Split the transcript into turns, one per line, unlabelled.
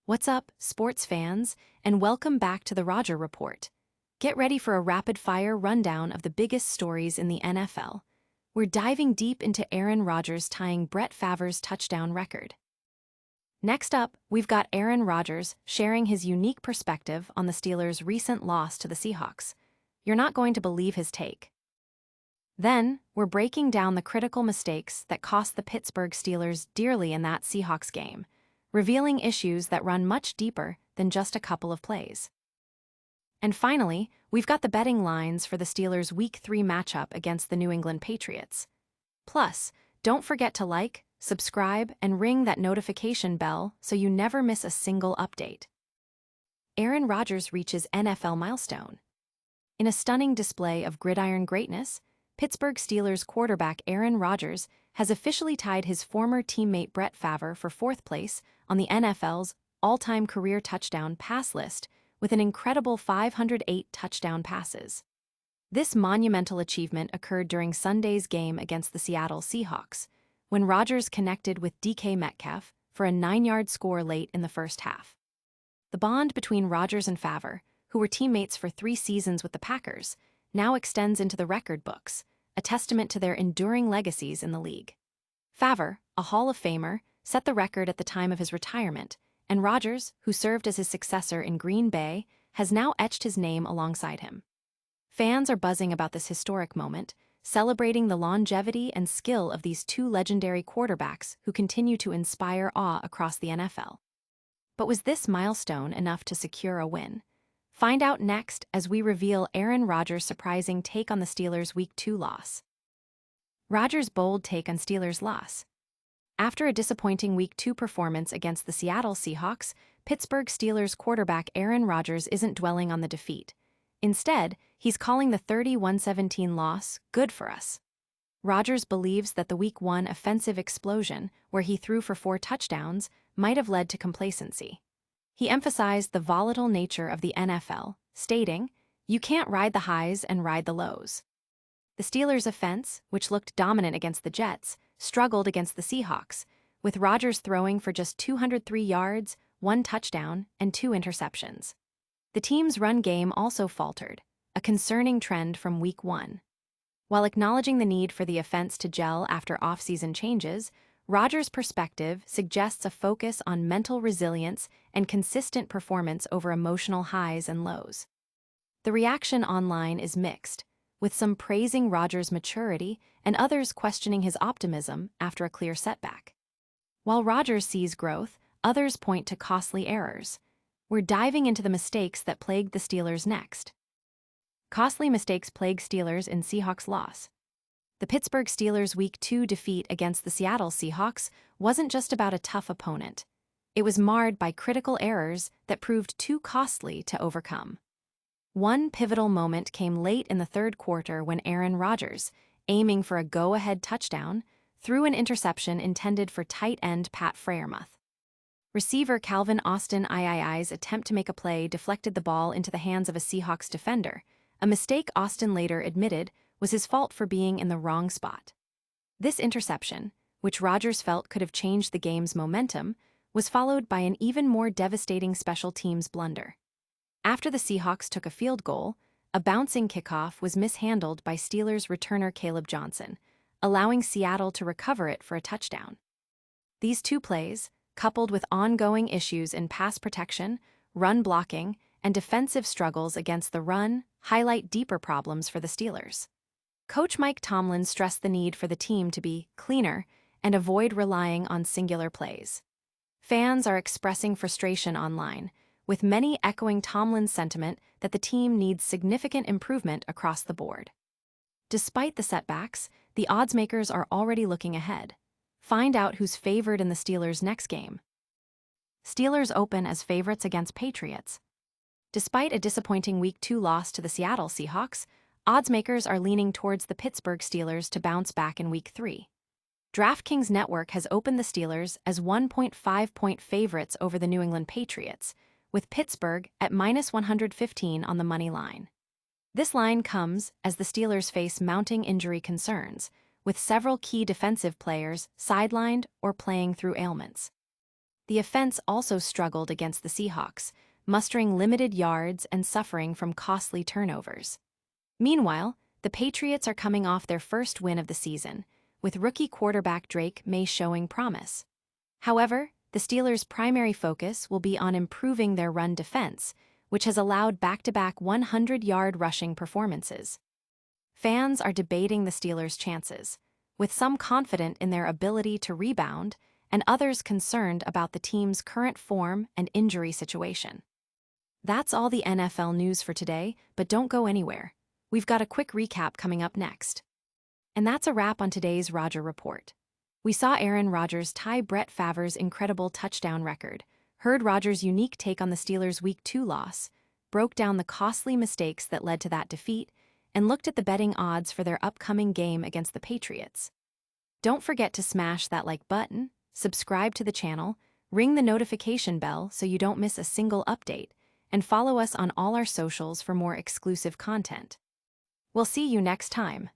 What's up, sports fans, and welcome back to the Rodgers Report. Get ready for a rapid-fire rundown of the biggest stories in the NFL. We're diving deep into Aaron Rodgers tying Brett Favre's touchdown record. Next up, we've got Aaron Rodgers sharing his unique perspective on the Steelers' recent loss to the Seahawks. You're not going to believe his take. Then, we're breaking down the critical mistakes that cost the Pittsburgh Steelers dearly in that Seahawks game, revealing issues that run much deeper than just a couple of plays. And finally, we've got the betting lines for the Steelers' Week 3 matchup against the New England Patriots. Plus, don't forget to like, subscribe, and ring that notification bell so you never miss a single update. Aaron Rodgers reaches NFL Milestone. In a stunning display of gridiron greatness, Pittsburgh Steelers quarterback Aaron Rodgers has officially tied his former teammate Brett Favre for fourth place on the NFL's all-time career touchdown pass list with an incredible 508 touchdown passes. This monumental achievement occurred during Sunday's game against the Seattle Seahawks, when Rodgers connected with DK Metcalf for a 9-yard score late in the first half. The bond between Rodgers and Favre, who were teammates for 3 seasons with the Packers, now extends into the record books, a testament to their enduring legacies in the league. Favre, a Hall of Famer, set the record at the time of his retirement, and Rodgers, who served as his successor in Green Bay, has now etched his name alongside him. Fans are buzzing about this historic moment, celebrating the longevity and skill of these two legendary quarterbacks who continue to inspire awe across the NFL. But was this milestone enough to secure a win? Find out next as we reveal Aaron Rodgers' surprising take on the Steelers' Week 2 loss. Rodgers' bold take on Steelers' loss. After a disappointing Week 2 performance against the Seattle Seahawks, Pittsburgh Steelers quarterback Aaron Rodgers isn't dwelling on the defeat. Instead, he's calling the 31-17 loss good for us. Rodgers believes that the Week 1 offensive explosion, where he threw for 4 touchdowns, might have led to complacency. He emphasized the volatile nature of the NFL, stating, "You can't ride the highs and ride the lows." The Steelers' offense, which looked dominant against the Jets, struggled against the Seahawks, with Rodgers throwing for just 203 yards, 1 touchdown, and 2 interceptions. The team's run game also faltered, a concerning trend from Week 1. While acknowledging the need for the offense to gel after off-season changes, Rodgers' perspective suggests a focus on mental resilience and consistent performance over emotional highs and lows. The reaction online is mixed, with some praising Rodgers' maturity and others questioning his optimism after a clear setback. While Rodgers sees growth, others point to costly errors. We're diving into the mistakes that plagued the Steelers next. Costly mistakes plagued Steelers in Seahawks loss. The Pittsburgh Steelers' Week 2 defeat against the Seattle Seahawks wasn't just about a tough opponent. It was marred by critical errors that proved too costly to overcome. One pivotal moment came late in the third quarter when Aaron Rodgers, aiming for a go-ahead touchdown, threw an interception intended for tight end Pat Freiermuth. Receiver Calvin Austin II's attempt to make a play deflected the ball into the hands of a Seahawks defender, a mistake Austin later admitted was his fault for being in the wrong spot. This interception, which Rodgers felt could have changed the game's momentum, was followed by an even more devastating special teams blunder. After the Seahawks took a field goal, a bouncing kickoff was mishandled by Steelers returner Caleb Johnson, allowing Seattle to recover it for a touchdown. These 2 plays, coupled with ongoing issues in pass protection, run blocking, and defensive struggles against the run, highlight deeper problems for the Steelers. Coach Mike Tomlin stressed the need for the team to be cleaner and avoid relying on singular plays. Fans are expressing frustration online, with many echoing Tomlin's sentiment that the team needs significant improvement across the board. Despite the setbacks, the oddsmakers are already looking ahead. Find out who's favored in the Steelers' next game. Steelers open as favorites against Patriots. Despite a disappointing Week 2 loss to the Seattle Seahawks, oddsmakers are leaning towards the Pittsburgh Steelers to bounce back in Week 3. DraftKings Network has opened the Steelers as 1.5-point favorites over the New England Patriots, with Pittsburgh at -115 on the money line. This line comes as the Steelers face mounting injury concerns, with several key defensive players sidelined or playing through ailments. The offense also struggled against the Seahawks, mustering limited yards and suffering from costly turnovers. Meanwhile, the Patriots are coming off their first win of the season, with rookie quarterback Drake May showing promise. However, the Steelers' primary focus will be on improving their run defense, which has allowed back-to-back 100-yard rushing performances. Fans are debating the Steelers' chances, with some confident in their ability to rebound and others concerned about the team's current form and injury situation. That's all the NFL news for today, but don't go anywhere. We've got a quick recap coming up next. And that's a wrap on today's Rodgers Report. We saw Aaron Rodgers tie Brett Favre's incredible touchdown record, heard Rodgers' unique take on the Steelers' Week 2 loss, broke down the costly mistakes that led to that defeat, and looked at the betting odds for their upcoming game against the Patriots. Don't forget to smash that like button, subscribe to the channel, ring the notification bell so you don't miss a single update, and follow us on all our socials for more exclusive content. We'll see you next time.